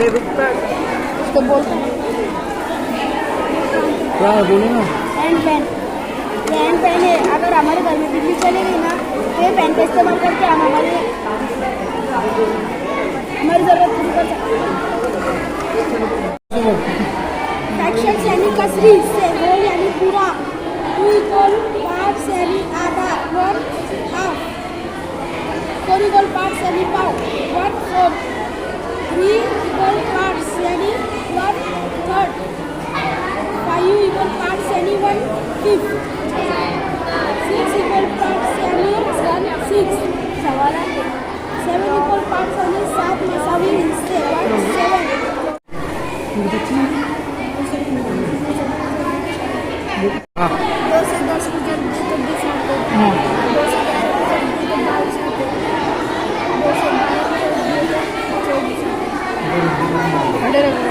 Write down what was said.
अरे रुकता उसको बोल क्या है बोले ना। हैंड पेन, ये हैंड पेन है। अगर हमारे घर में बिजली चली गई ना तो ये पेन का इस्तेमाल करके हम हमारी ज़रूरत पूरी कर सकते हैं। फ्रैक्शंस यानी कसरी से होल यानी पूरा, 2 इक्वल पार्ट्स यानी आधा, 1 हाफ, 4 इक्वल पार्ट्स यानी पाव, 1/4, 3 इक्वल पार्ट्स यानी 1/3, 5 इक्वल पार्ट्स यानी 1/5, 6 इक्वल पार्ट्स यानी 1/6, 7 इक्वल पार्ट्स यानी 7 में सभी हिस्से 1/7। दो से 10 को जब तो 20 आते हैं, 2 से 11 को जब तो 22 आते हैं, 2 से 12 को जब 24 आते हैं।